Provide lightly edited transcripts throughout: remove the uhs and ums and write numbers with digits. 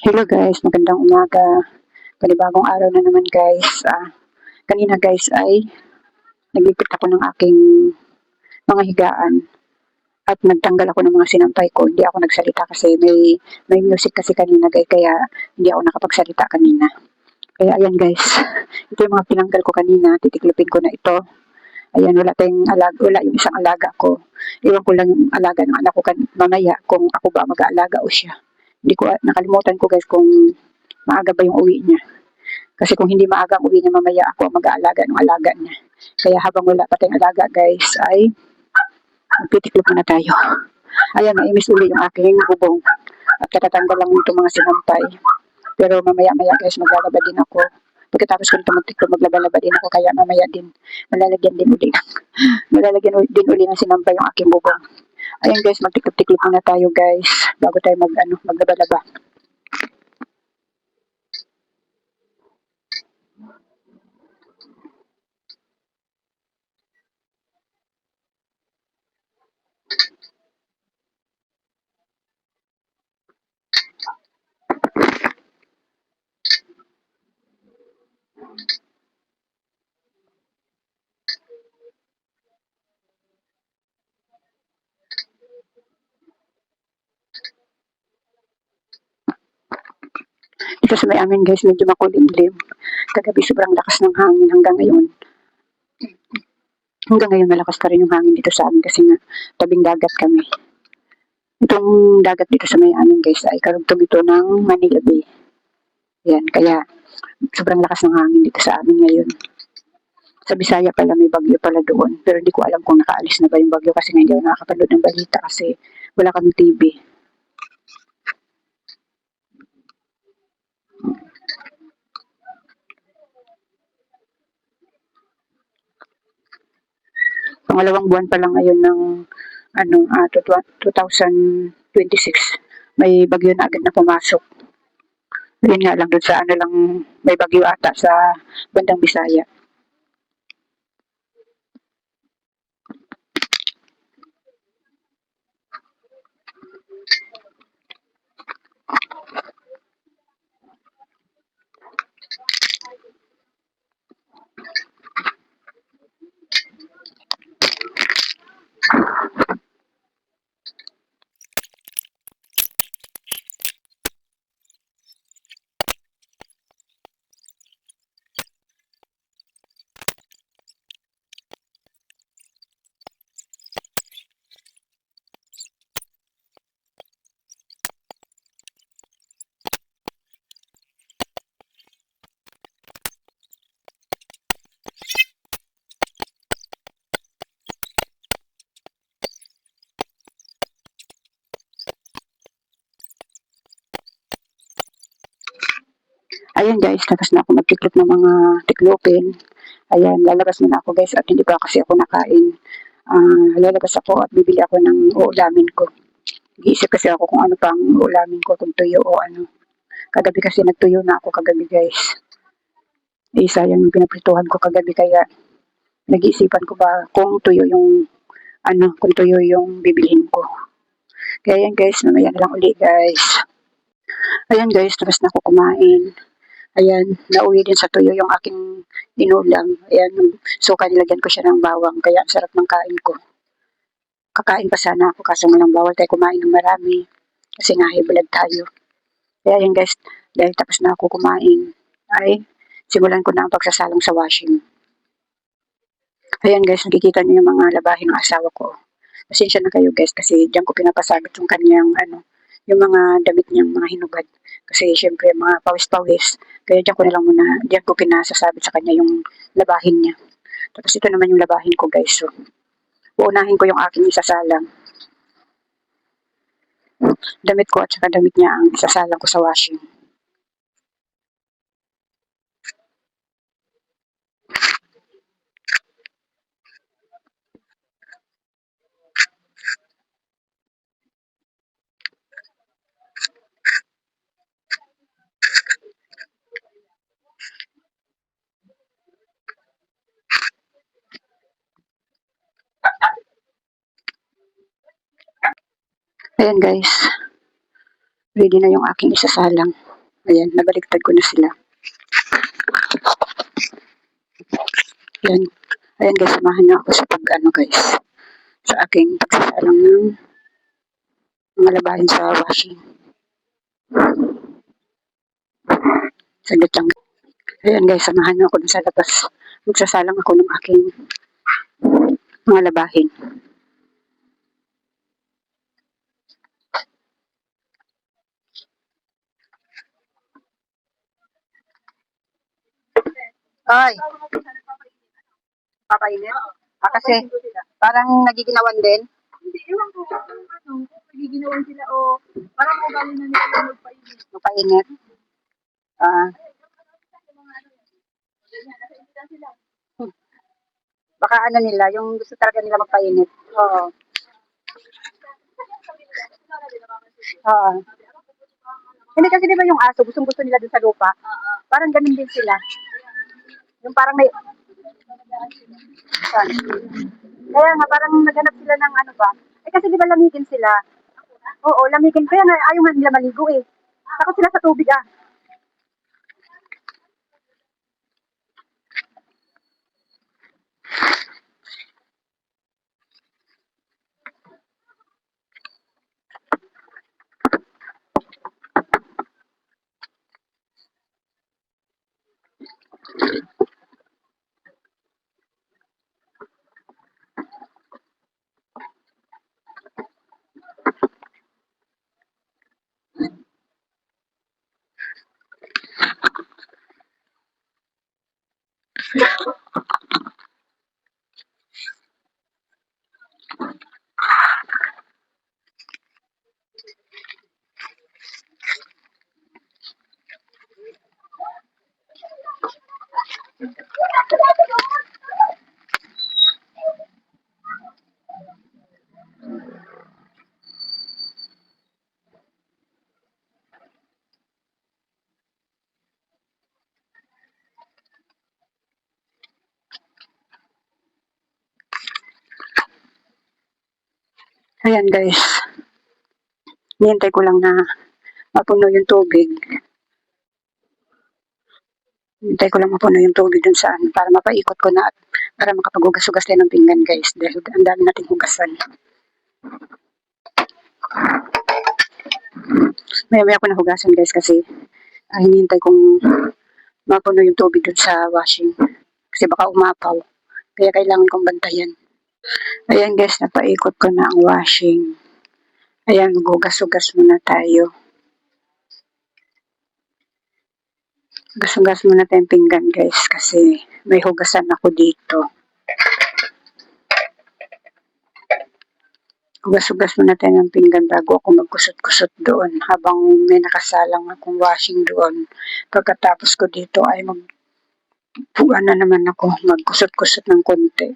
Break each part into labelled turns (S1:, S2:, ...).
S1: Hello guys, magandang umaga. Panibagong araw na naman guys. Kanina guys ay naglipit ako ng aking mga higaan at nagtanggal ako ng mga sinampay ko. Hindi ako nagsalita kasi may music kasi kanina guys, kaya hindi ako nakapagsalita kanina. Kaya ayan guys, ito yung mga tinanggal ko kanina, titiklopin ko na ito. Ayan, wala yung isang alaga ko. Iwan ko lang yung alaga ng anak ko mamaya kung ako ba mag-aalaga o siya. Hindi ko, nakalimutan ko guys kung maaga ba yung uwi niya. Kasi kung hindi maaga ang uwi niya mamaya, ako ang mag-aalaga ng alaga niya. Kaya habang wala pa tayong alaga guys, ay magtitiklop na tayo. Ayan, naimis uli yung aking bubong. At katatanggal lang itong mga sinampay. Pero mamaya-maya guys, maglalaba din ako. Pagkatapos ko nito magtiklop, maglaba-laba din ako. Kaya mamaya din, malalagyan din uli. Malalagyan din uli ng sinampay yung aking bubong. Ayan guys, magtiklop-tiklop muna tayo guys. Bago tayo maglaba-laba. Dito sa may amin guys, medyo makulimlim. Kagabi sobrang lakas ng hangin hanggang ngayon. Hanggang ngayon malakas pa rin yung hangin dito sa amin kasi nga tabing dagat kami. Itong dagat dito sa may amin guys ay karugtong ito ng Manila Bay. Yan, kaya sobrang lakas ng hangin dito sa amin ngayon. Sa Bisaya pala may bagyo pala doon. Pero hindi ko alam kung nakaalis na ba yung bagyo kasi nga hindi ako nakakapanood ng balita kasi wala kaming TV. Pangalawang buwan pa lang ngayon ng 2026. May bagyo na agad na pumasok. Yun nga lang doon sa lang may bagyo ata sa bandang Bisaya. Ayan guys, tapos na ako magtiklop ng mga tiklopin. Ayan, lalabas na ako guys at hindi pa kasi ako nakain. Lalabas ako at bibili ako ng uulamin ko. Iisip kasi ako kung ano pang uulamin ko, kung tuyo o ano. Kagabi kasi nagtuyo na ako kagabi guys. Sayang yung pinaprituhan ko kagabi kaya nag-iisipan ko ba kung tuyo yung kung tuyo yung bibilhin ko. Kaya yan guys, mamaya na lang uli guys. Ayan guys, tapos na ako kumain. Ayan, nauwi din sa tuyo yung aking inulam. Ayan, suka nilagyan ko siya ng bawang. Kaya ang sarap ng kain ko. Kakain pa sana ako kaso walang bawal tayo kumain ng marami. Kasi nahibulag tayo. Kaya yan guys, dahil tapos na ako kumain, ay simulan ko na ang pagsasalang sa washing. Ayan guys, nakikita niyo yung mga labahin ng asawa ko. Pasensya na kayo guys kasi diyan ko pinapasagit yung kanyang yung mga damit niyang mga hinubad. Kasi syempre mga pawis-pawis. Kaya diyan ko pinasasabit sa kanya yung labahin niya. Tapos ito naman yung labahin ko guys. So, uunahin ko yung aking isasalang. Damit ko at saka damit niya ang isasalang ko sa washing. Ayan guys, ready na yung aking isasalang. Ayan, nabaliktad ko na sila. Ayan. Ayan guys, samahan niyo ako sa guys, sa aking pagsasalang ng mga labahin sa washing. Saglit lang. Ayan guys, samahan niyo ako dun sa labas. Magsasalang ako ng aking mga labahin. Ay, papainit? Kasi parang nagiginawan din.
S2: Hindi, ewan ko kung nagiginawan sila o parang ugali na nila yung magpainit.
S1: Mapainit. Ah, baka ano nila, yung gusto talaga nila magpainit. Oo. Oo. Hindi kasi di ba yung aso, gustong gusto nila dun sa lupa? Parang ganun din sila. Yung parang may... Kaya nga, parang naghanap sila ng ano ba? Eh kasi di ba lamigin sila? Oo, lamigin. Kaya nga, ayaw nga nila maligo eh. Takot sila sa tubig ah. Ayan guys. Nihintay ko lang na mapuno yung tubig. Hintay ko lang mapuno yung tubig dun sa ano, para mapaikot ko na at para makapaghugas-hugas tayo ng pinggan guys dahil ang dami nating hugasan. Maya-maya ko na hugasan guys kasi hinihintay kong mapuno yung tubig dun sa washing. Kasi baka umapaw. Kaya kailangan kong bantayan. Ayan guys, napaikot ko na ang washing. Ayan, maghugas-hugas muna tayo. Hugas-hugas muna tayong pinggan guys kasi may hugasan ako dito. Hugas-hugas muna tayo ng pinggan bago ako magkusot-kusot doon habang may nakasalang akong washing doon. Pagkatapos ko dito ay magpuan na naman ako, magkusot-kusot ng konti.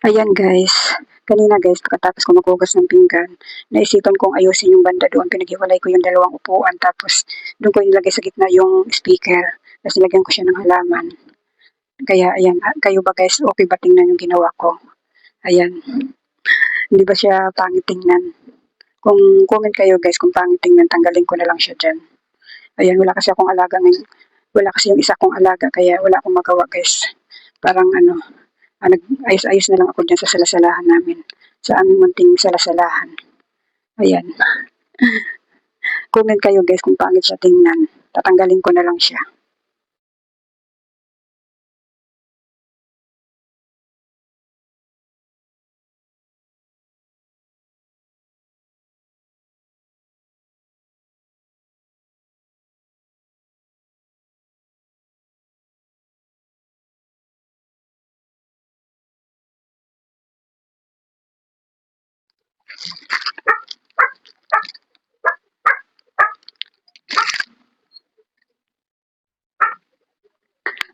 S1: Ayan guys, kanina guys, pagkatapos ko maghugas ng pinggan, naisipan kong ayusin yung banda doon. Pinaghiwalay ko yung dalawang upuan, tapos doon ko nilagay sa gitna yung speaker. Tapos nilagyan ko siya ng halaman. Kaya ayan, kayo ba guys, okay ba tingnan yung ginawa ko? Ayan, hindi ba siya pangit tingnan? Kung comment kayo guys kung pangit tingnan, tanggalin ko na lang siya dyan. Ayan, wala kasi akong alaga ngayon. Wala kasi yung isa kong alaga, kaya wala akong magawa guys. Parang ano, nag-ayos-ayos na lang ako dyan sa salasalahan namin. Sa aming munting salasalahan. Ayan. Comment kayo guys kung pangit siya tingnan. Tatanggalin ko na lang siya.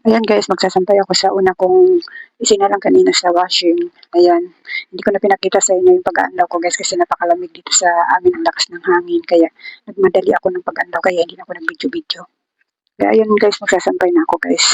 S1: Ayan guys, magsasampay ako sa una kong isinalang kanina sa washing. Ayan. Hindi ko na pinakita sa inyo yung pag-aandaw ko guys kasi napakalamig dito sa amin, ang lakas ng hangin. Kaya nagmadali ako ng pag-aandaw kaya hindi na ako nag-video-video. Kaya ayan guys, magsasampay na ako guys.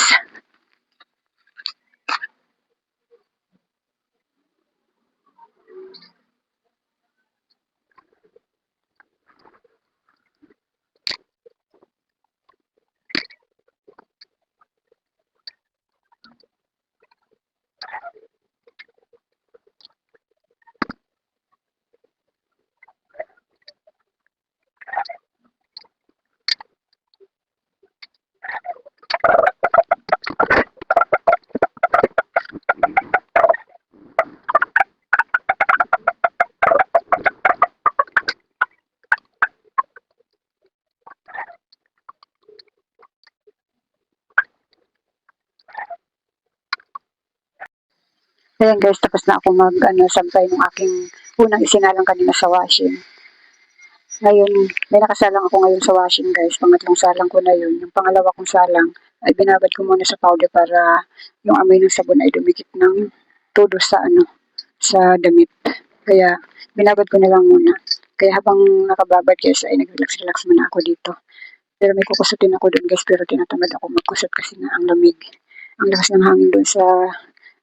S1: Ayan guys, tapos na ako sampay ng aking unang isinalang kanina sa washing. Ngayon, may nakasalang ako ngayon sa washing guys. Pangatlong salang ko na yun. Yung pangalawa kong salang ay binabad ko muna sa powder para yung amoy ng sabon ay dumikit ng todo sa sa damit. Kaya binabad ko na lang muna. Kaya habang nakababad guys ay nag-relax-relax muna ako dito. Pero may kukusutin ako doon guys, pero tinatamad ako magkusot kasi nga ang lamig. Ang lakas ng hangin doon sa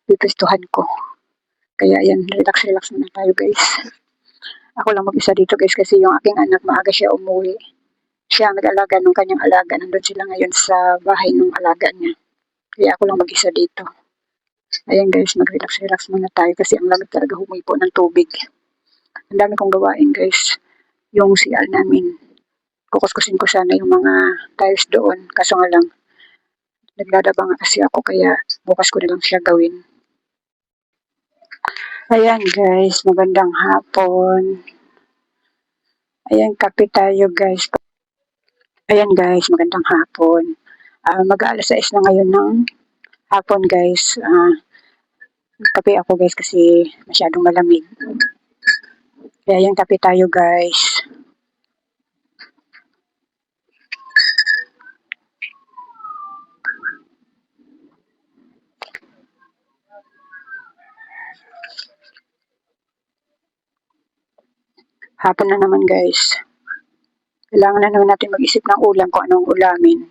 S1: pipistuhan ko. Kaya ayan, relax-relax muna tayo guys. Ako lang mag-isa dito guys kasi yung aking anak maaga siya umuwi. Siya ang nag-alaga ng kanyang alaga. Nandun sila ngayon sa bahay ng alaga niya. Kaya ako lang mag-isa dito. Ayan guys, mag-relax-relax muna tayo kasi ang lamig talaga humipo ng tubig. Ang dami kong gawain guys. Yung CR namin, kukuskusin ko sana yung mga tiles doon. Kaso nga lang, nagladaba nga kasi ako kaya bukas ko na lang siya gawin. Ayan guys, magandang hapon. Ayan, kape tayo guys. Ayan guys, magandang hapon. Mag-aalas 6 na ngayon ng hapon guys. Kape ako guys kasi masyadong malamig. Kaya yung kape tayo guys. Hapon na naman guys. Kailangan na naman natin mag-isip ng ulam kung anong ulamin.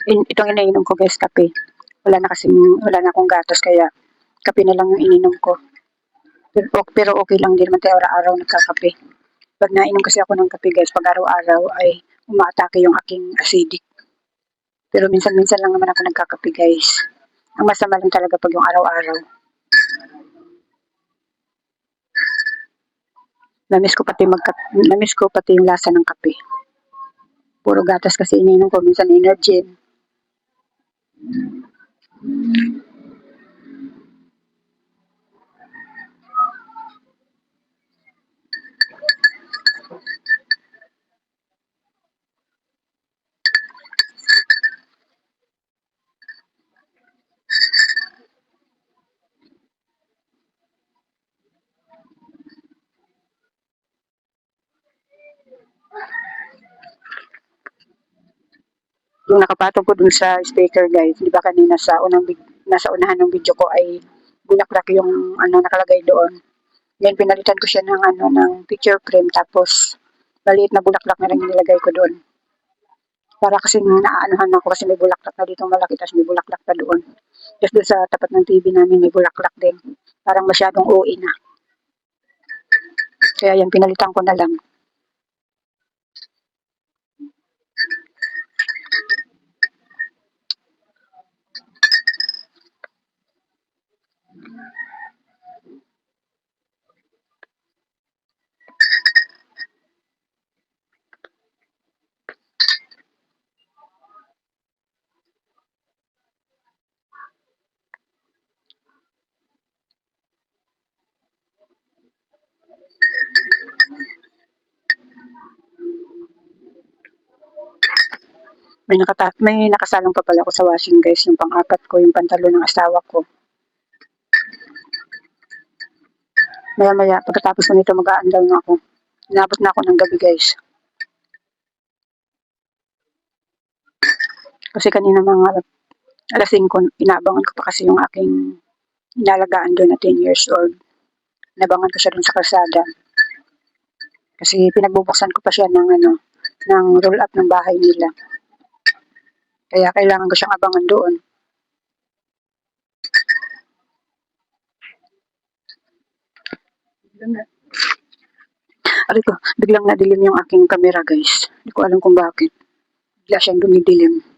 S1: Itong iniinom ko guys, kape. Wala na akong gatas kaya kape na lang yung ininom ko. Pero okay lang din naman tayo araw-araw nagkakape. Pag nainom kasi ako ng kape guys, pag araw-araw ay umaatake yung aking acidic. Pero minsan-minsan lang naman ako nagkakape guys. Ang masama lang talaga pag yung araw-araw. Namiss ko pati yung lasa ng kape. Puro gatas kasi ininom ko, minsan energy. Yung nakapatong ko dun sa speaker guys, di ba kanina sa nasa unahan ng video ko ay bulaklak yung ano nakalagay doon. Then pinalitan ko siya ng ano ng picture frame tapos maliit na bulaklak na lang yung nilagay ko doon. Para kasi naaanuhan ako kasi may bulaklak na dito malaki tapos may bulaklak pa doon. Just doon sa tapat ng TV namin may bulaklak din. Parang masyadong OA na. Kaya yan pinalitan ko na lang. May nakasalang pa pala ako sa washing guys, yung pang-apat ko, yung pantalo ng asawa ko. Maya-maya, pagkatapos ko nito mag-aandal na ako. Inabot na ako ng gabi guys. Kasi kanina mga alas 5, inaabangan ko pa kasi yung aking inalagaan doon na 10 years old. Inabangan ko siya doon sa kalsada. Kasi pinagbubuksan ko pa siya ng ng roll up ng bahay nila. Kaya kailangan ko siyang abangan doon. Aray ko, biglang nadilim yung aking camera guys. Hindi ko alam kung bakit. Bigla siyang dumidilim.